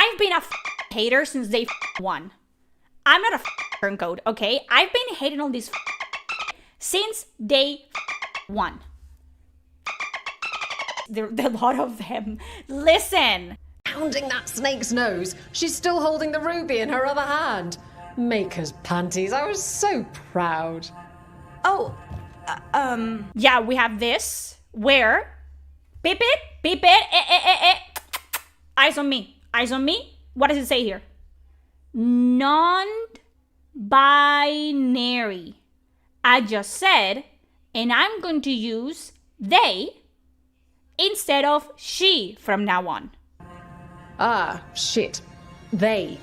I've been a hater since day one. I'm not a turncoat, okay? I've been hating on this since day one. There are a lot of them. Listen. Pounding that snake's nose. She's still holding the ruby in her other hand. Maker's panties. I was so proud. Oh, Yeah, we have this. Where? Beep it. Eyes on me. Eyes on me. What does it say here? Non-binary. I just said, and I'm going to use they instead of she from now on. Ah, shit. They're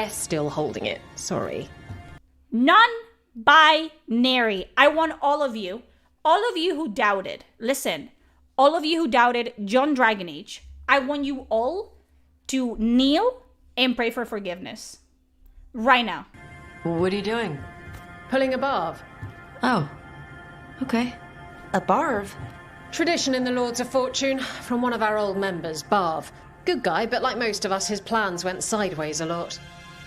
still holding it. Sorry. Non-binary. I want all of you who doubted, listen, all of you who doubted John Dragon Age, I want you all to kneel and pray for forgiveness. Right now. What are you doing? Pulling a barb. Oh, okay. a barv. Tradition in the Lords of Fortune from one of our old members, Barv. Good guy, but like most of us, his plans went sideways a lot.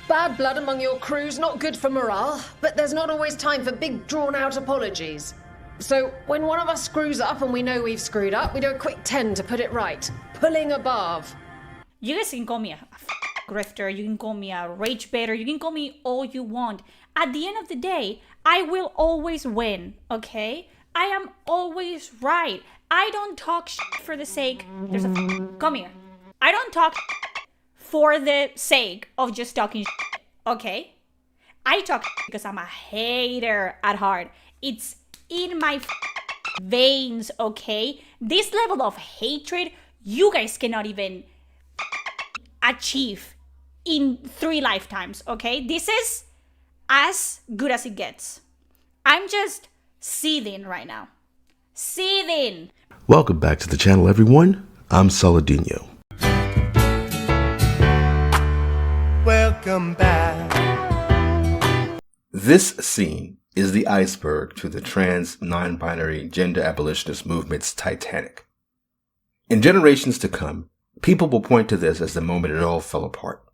Bad blood among your crew's not good for morale, but there's not always time for big drawn-out apologies. So when one of us screws up and we know we've screwed up, we do a quick 10 to put it right. Pulling a Barv. You guys can call me a grifter, you can call me a rage baiter, you can call me all you want. At the end of the day, I will always win, okay? I am always right. I don't talk for the sake... Come here. I don't talk for the sake of just talking okay? I talk because I'm a hater at heart. It's in my veins, okay? This level of hatred, you guys cannot even achieve in 3 lifetimes, okay? This is as good as it gets. I'm just seething right now. Seething. Welcome back to the channel, everyone. I'm Saladino. Welcome back. This scene is the iceberg to the trans, non-binary, gender abolitionist movement's Titanic. In generations to come, people will point to this as the moment it all fell apart.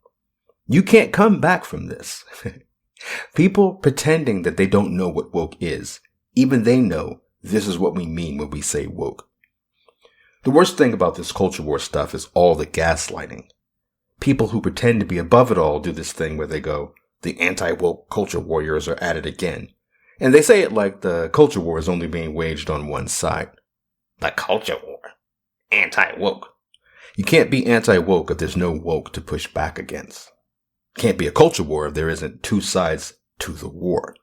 You can't come back from this. People pretending that they don't know what woke is, even they know this is what we mean when we say woke. The worst thing about this culture war stuff is all the gaslighting. People who pretend to be above it all do this thing where they go, the anti-woke culture warriors are at it again. And they say it like the culture war is only being waged on one side. The culture war. Anti-woke. You can't be anti-woke if there's no woke to push back against. Can't be a culture war if there isn't 2 sides to the war.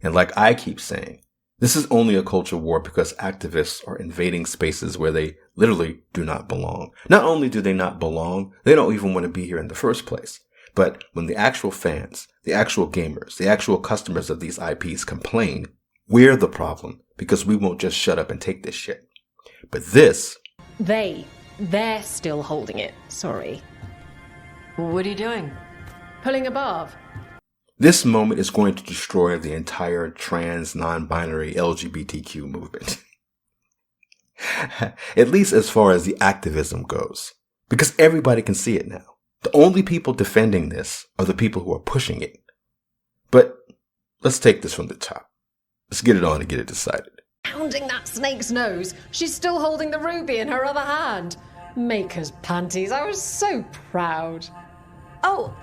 And like I keep saying, this is only a culture war because activists are invading spaces where they literally do not belong. Not only do they not belong, they don't even want to be here in the first place. But when the actual fans, the actual gamers, the actual customers of these IPs complain, we're the problem because we won't just shut up and take this shit. But this... They're still holding it. Sorry. What are you doing? Pulling a Barv. This moment is going to destroy the entire trans, non-binary LGBTQ movement. At least as far as the activism goes. Because everybody can see it now. The only people defending this are the people who are pushing it. But let's take this from the top. Let's get it on and get it decided. Pounding that snake's nose. She's still holding the ruby in her other hand. Maker's panties. I was so proud. Oh,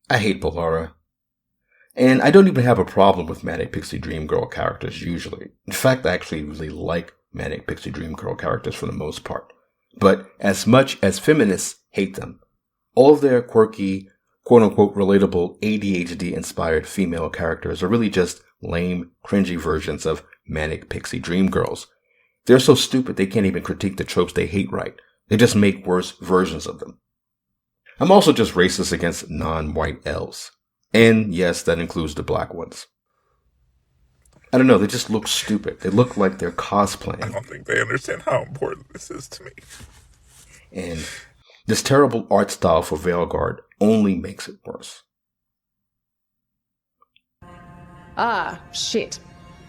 I hate Polara. And I don't even have a problem with Manic Pixie Dream Girl characters usually. In fact, I actually really like Manic Pixie Dream Girl characters for the most part. But as much as feminists hate them, all of their quirky, quote-unquote relatable ADHD-inspired female characters are really just lame, cringy versions of Manic Pixie Dream Girls. They're so stupid they can't even critique the tropes they hate right. They just make worse versions of them. I'm also just racist against non-white elves. And yes, that includes the black ones. I don't know, they just look stupid. They look like they're cosplaying. I don't think they understand how important this is to me. And this terrible art style for Veilguard only makes it worse. Ah, shit.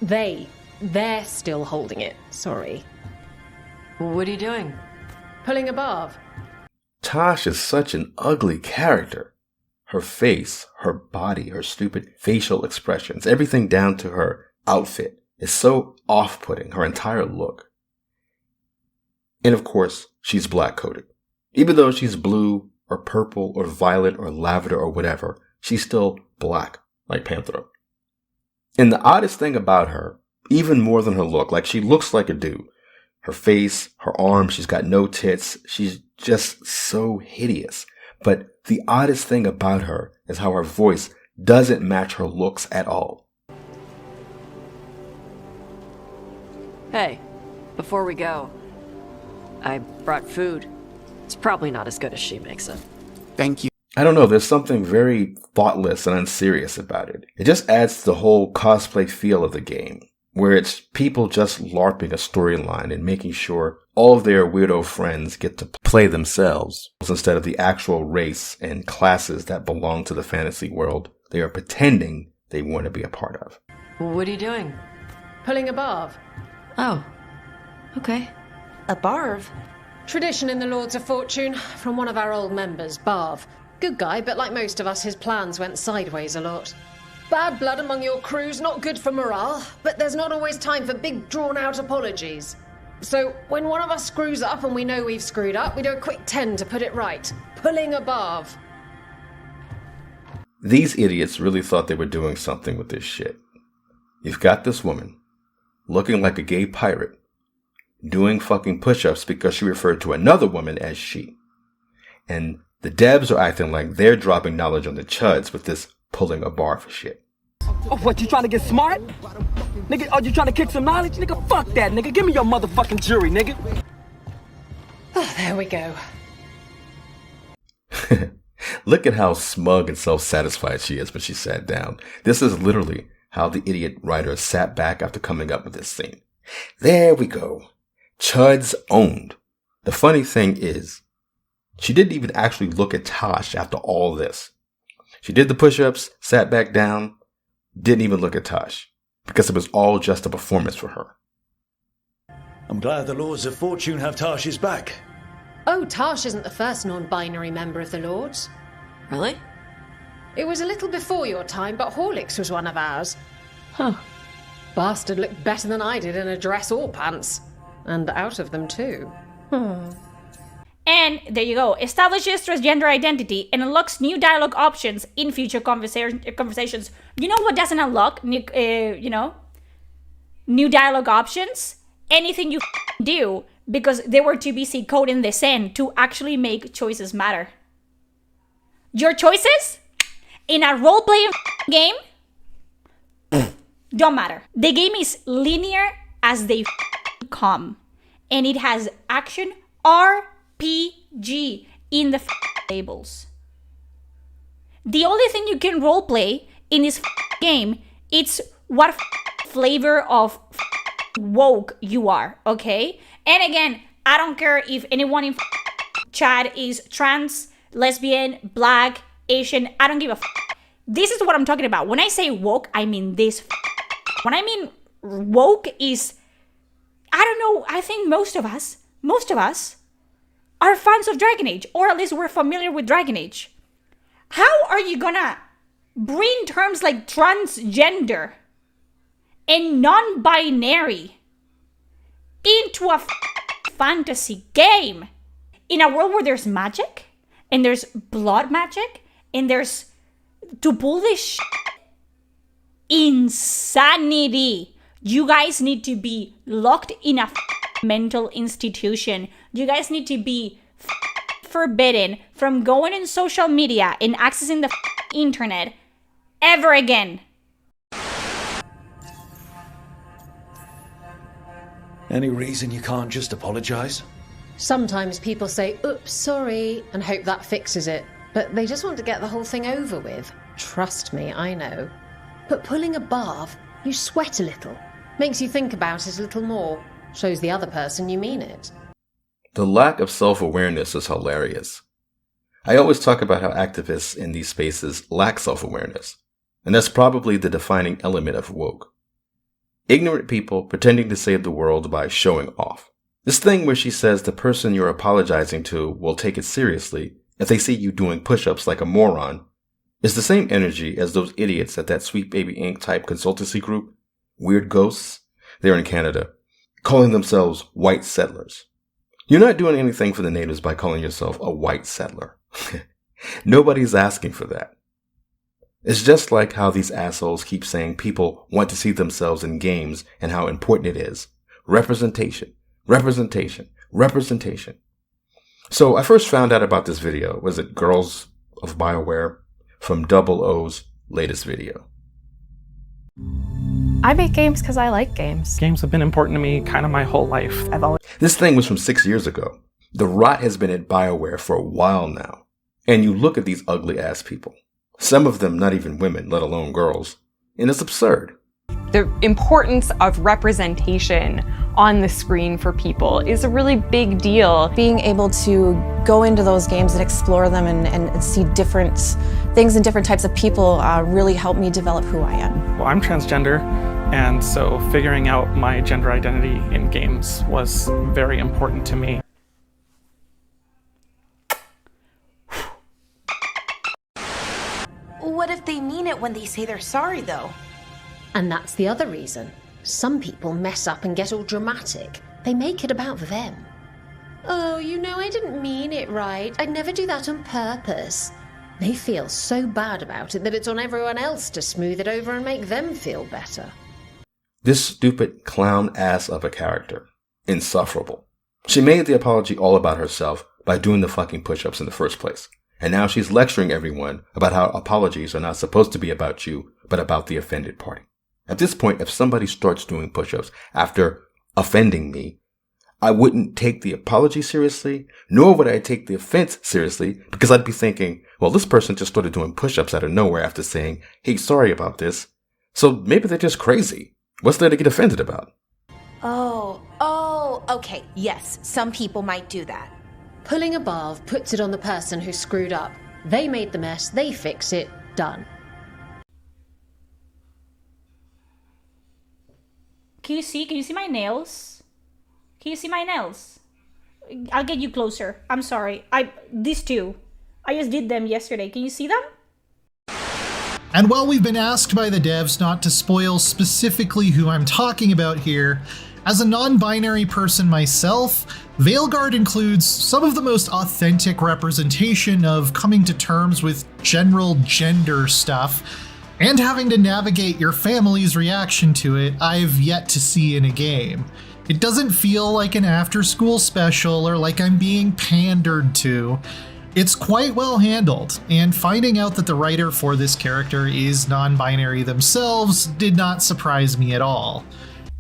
They're still holding it. Sorry. What are you doing? Pulling a Barv. Tosh is such an ugly character. Her face, her body, her stupid facial expressions, everything down to her outfit is so off-putting, her entire look. And of course, she's black-coded. Even though she's blue or purple or violet or lavender or whatever, she's still black, like Panthro. And the oddest thing about her, even more than her look, like she looks like a dude. Her face, her arms, she's got no tits. She's just so hideous. But the oddest thing about her is how her voice doesn't match her looks at all. Hey, before we go, I brought food. It's probably not as good as she makes it. Thank you. I don't know, there's something very thoughtless and unserious about it. It just adds to the whole cosplay feel of the game, where it's people just LARPing a storyline and making sure all of their weirdo friends get to play themselves instead of the actual race and classes that belong to the fantasy world they are pretending they want to be a part of. What are you doing? Pulling a barb. Oh, okay. A barv? Tradition in the Lords of Fortune from one of our old members, Barv. Good guy, but like most of us, his plans went sideways a lot. Bad blood among your crews, not good for morale, but there's not always time for big drawn-out apologies. So when one of us screws up and we know we've screwed up, we do a quick 10 to put it right. Pulling a barv. These idiots really thought they were doing something with this shit. You've got this woman, looking like a gay pirate, doing fucking push-ups because she referred to another woman as she. And the devs are acting like they're dropping knowledge on the chuds with this pulling a bar for shit. Oh, what, you trying to get smart? Nigga, are you trying to kick some knowledge? Nigga, fuck that, nigga. Give me your motherfucking jury, nigga. Oh, there we go. Look at how smug and self-satisfied she is when she sat down. This is literally how the idiot writer sat back after coming up with this scene. There we go. Chuds owned. The funny thing is, she didn't even actually look at Tosh after all this. She did the push-ups, sat back down, didn't even look at Tosh, because it was all just a performance for her. I'm glad the Lords of Fortune have Tosh's back. Oh, Tash isn't the first non-binary member of the Lords. Really? It was a little before your time, but Horlicks was one of ours. Huh. Bastard looked better than I did in a dress or pants. And out of them too. And there you go. Establishes transgender identity and unlocks new dialogue options in future conversations. You know what doesn't unlock new dialogue options? Anything you do, because they were too busy coding this in to actually make choices matter. Your choices in a role-playing game don't matter. The game is linear as they come, and it has action RPG in the labels. The only thing you can roleplay in this game, it's what flavor of woke you are, okay? And again, I don't care if anyone in chat is trans, lesbian, black, Asian, I don't give a This is what I'm talking about. When I say woke, I mean this. When I mean woke is, I don't know, I think most of us are fans of Dragon Age, or at least we're familiar with Dragon Age. How are you gonna bring terms like transgender and non-binary into a fantasy game in a world where there's magic and there's blood magic and there's to pull this insanity? You guys need to be locked in a mental institution. You guys need to be forbidden from going on social media and accessing the internet ever again. Any reason you can't just apologize? Sometimes people say, oops, sorry, and hope that fixes it. But they just want to get the whole thing over with. Trust me, I know. But pulling a barf, you sweat a little. Makes you think about it a little more. Shows the other person you mean it. The lack of self-awareness is hilarious. I always talk about how activists in these spaces lack self-awareness, and that's probably the defining element of woke. Ignorant people pretending to save the world by showing off. This thing where she says the person you're apologizing to will take it seriously if they see you doing push-ups like a moron is the same energy as those idiots at that Sweet Baby Inc. type consultancy group, Weird Ghosts, they're in Canada, calling themselves white settlers. You're not doing anything for the natives by calling yourself a white settler. Nobody's asking for that. It's just like how these assholes keep saying people want to see themselves in games and how important it is. Representation, representation, representation. So I first found out about this video, was it Girls of BioWare, from Double O's latest video. I make games because I like games. Games have been important to me kind of my whole life. This thing was from 6 years ago. The rot has been at BioWare for a while now. And you look at these ugly ass people. Some of them not even women, let alone girls. And it's absurd. The importance of representation on the screen for people is a really big deal. Being able to go into those games and explore them and see different things and different types of people really helped me develop who I am. Well, I'm transgender, and so figuring out my gender identity in games was very important to me. What if they mean it when they say they're sorry, though? And that's the other reason. Some people mess up and get all dramatic. They make it about them. Oh, I didn't mean it right. I'd never do that on purpose. They feel so bad about it that it's on everyone else to smooth it over and make them feel better. This stupid clown ass of a character. Insufferable. She made the apology all about herself by doing the fucking push-ups in the first place. And now she's lecturing everyone about how apologies are not supposed to be about you, but about the offended party. At this point, if somebody starts doing push-ups after offending me, I wouldn't take the apology seriously, nor would I take the offense seriously, because I'd be thinking, well, this person just started doing push-ups out of nowhere after saying, hey, sorry about this. So maybe they're just crazy. What's there to get offended about? Oh, okay, yes, some people might do that. Pulling a barv puts it on the person who screwed up. They made the mess, they fix it, done. Can you see my nails? Can you see my nails? I'll get you closer. I'm sorry. These two. I just did them yesterday. Can you see them? And while we've been asked by the devs not to spoil specifically who I'm talking about here, as a non-binary person myself, Veilguard includes some of the most authentic representation of coming to terms with general gender stuff, and having to navigate your family's reaction to it I've yet to see in a game. It doesn't feel like an after-school special or like I'm being pandered to. It's quite well handled, and finding out that the writer for this character is non-binary themselves did not surprise me at all.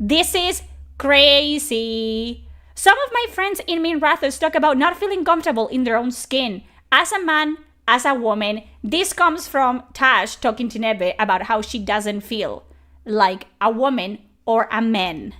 This is crazy. Some of my friends in Minrathos talk about not feeling comfortable in their own skin. As a man, as a woman, this comes from Tash talking to Nebe about how she doesn't feel like a woman or a man.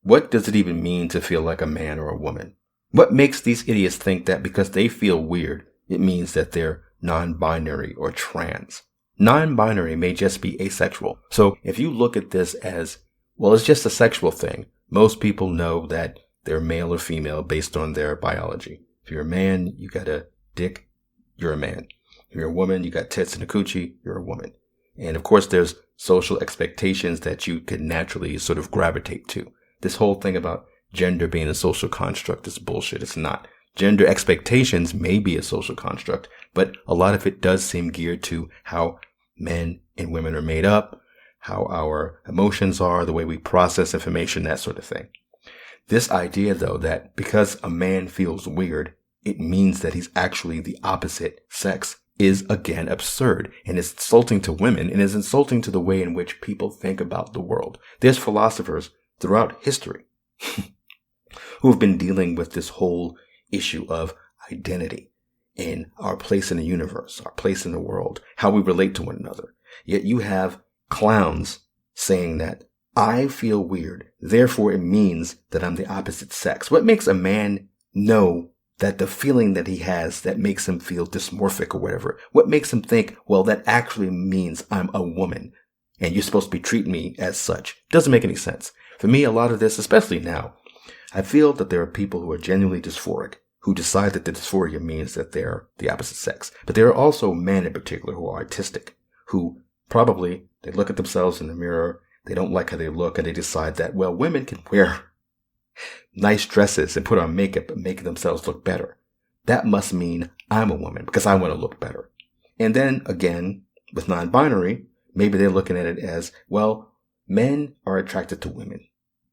What does it even mean to feel like a man or a woman? What makes these idiots think that because they feel weird, it means that they're non-binary or trans? Non-binary may just be asexual. So if you look at this as, well, it's just a sexual thing, most people know that they're male or female based on their biology. If you're a man, you got a dick, you're a man. If you're a woman, you got tits and a coochie, you're a woman. And of course, there's social expectations that you could naturally sort of gravitate to. This whole thing about gender being a social construct is bullshit. It's not. Gender expectations may be a social construct, but a lot of it does seem geared to how men and women are made up, how our emotions are, the way we process information, that sort of thing. This idea, though, that because a man feels weird, it means that he's actually the opposite sex is again absurd and is insulting to women and is insulting to the way in which people think about the world. There's philosophers throughout history who have been dealing with this whole issue of identity and our place in the universe, our place in the world, how we relate to one another. Yet you have clowns saying that I feel weird, therefore it means that I'm the opposite sex. What makes a man know that the feeling that he has that makes him feel dysmorphic or whatever, what makes him think, well, that actually means I'm a woman and you're supposed to be treating me as such? Doesn't make any sense. For me, a lot of this, especially now, I feel that there are people who are genuinely dysphoric, who decide that the dysphoria means that they're the opposite sex. But there are also men in particular who are artistic, who probably, they look at themselves in the mirror, they don't like how they look, and they decide that, well, women can wear nice dresses and put on makeup and make themselves look better. That must mean I'm a woman because I want to look better. And then again, with non-binary, maybe they're looking at it as, well, men are attracted to women.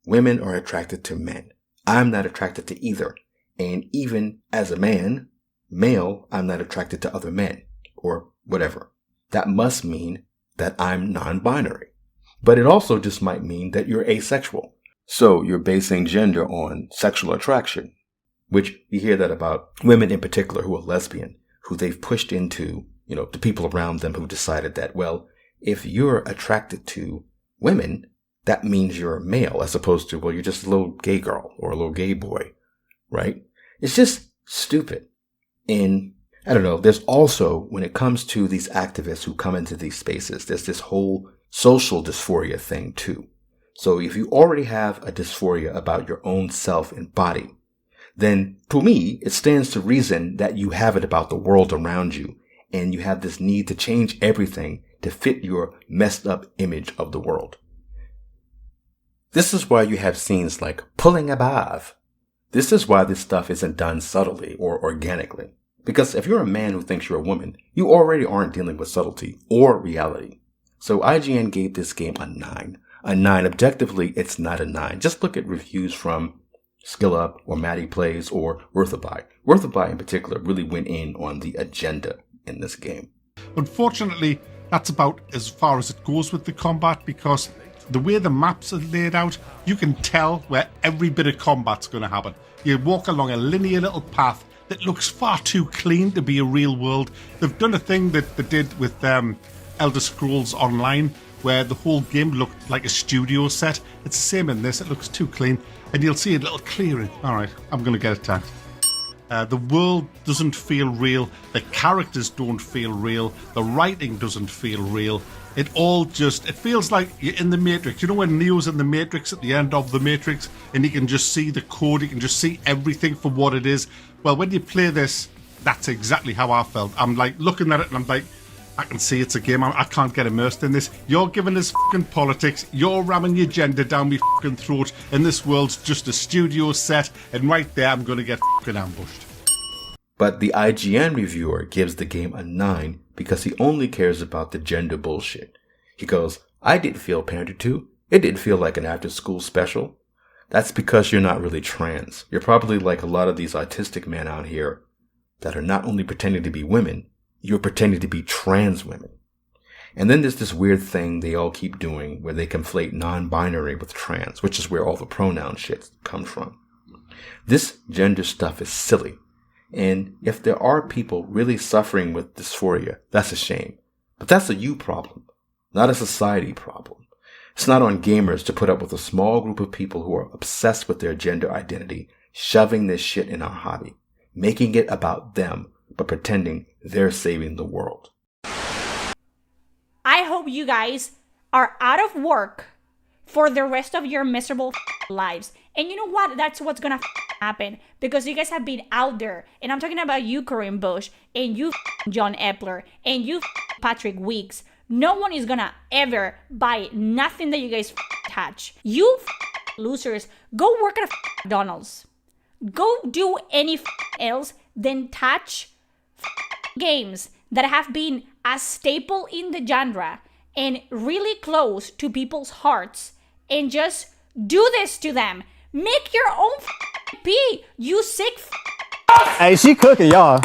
Women are attracted to men. I'm not attracted to either. And even as a man, male, I'm not attracted to other men or whatever. That must mean that I'm non-binary. But it also just might mean that you're asexual. So you're basing gender on sexual attraction, which you hear that about women in particular who are lesbian, who they've pushed into, the people around them who decided that, well, if you're attracted to women, that means you're a male, as opposed to, well, you're just a little gay girl or a little gay boy, right? It's just stupid. And I don't know, there's also, when it comes to these activists who come into these spaces, there's this whole social dysphoria thing too. So if you already have a dysphoria about your own self and body, then to me, it stands to reason that you have it about the world around you, and you have this need to change everything to fit your messed up image of the world. This is why you have scenes like pulling a bath. This is why this stuff isn't done subtly or organically. Because if you're a man who thinks you're a woman, you already aren't dealing with subtlety or reality. So IGN gave this game a 9. A 9. Objectively, it's not a 9. Just look at reviews from Skill Up or Maddie Plays or Worthaby. Worthaby in particular really went in on the agenda in this game. Unfortunately, that's about as far as it goes with the combat, because the way the maps are laid out, you can tell where every bit of combat's going to happen. You walk along a linear little path that looks far too clean to be a real world. They've done a thing that they did with Elder Scrolls Online, where the whole game looked like a studio set. It's the same in this. It looks too clean. And you'll see a little clearing. Alright, I'm going to get attacked. The world doesn't feel real. The characters don't feel real. The writing doesn't feel real. It feels like you're in the Matrix. You know when Neo's in the Matrix at the end of the Matrix and you can just see the code, you can just see everything for what it is? Well, when you play this, that's exactly how I felt. I'm like looking at it and I'm like, I can see it's a game. I can't get immersed in this. You're giving us fucking politics. You're ramming your gender down my fucking throat. And this world's just a studio set. And right there, I'm going to get fucking ambushed. But the IGN reviewer gives the game a 9 because he only cares about the gender bullshit. He goes, I didn't feel pandered to. It didn't feel like an after-school special. That's because you're not really trans. You're probably like a lot of these autistic men out here that are not only pretending to be women, you're pretending to be trans women. And then there's this weird thing they all keep doing where they conflate non-binary with trans, which is where all the pronoun shit comes from. This gender stuff is silly. And if there are people really suffering with dysphoria, that's a shame. But that's a you problem, not a society problem. It's not on gamers to put up with a small group of people who are obsessed with their gender identity, shoving this shit in our hobby, making it about them, but pretending they're saving the world. I hope you guys are out of work for the rest of your miserable lives. And you know what? That's what's gonna happen, because you guys have been out there, and I'm talking about you, Corinne Bush, and you, John Epler, and you, Patrick Weeks. No one is gonna ever buy nothing that you guys touch. You losers, go work at a McDonald's. Go do any else than touch games that have been a staple in the genre and really close to people's hearts, and just do this to them. Make your own pee, you sick. Hey, she cooking, y'all.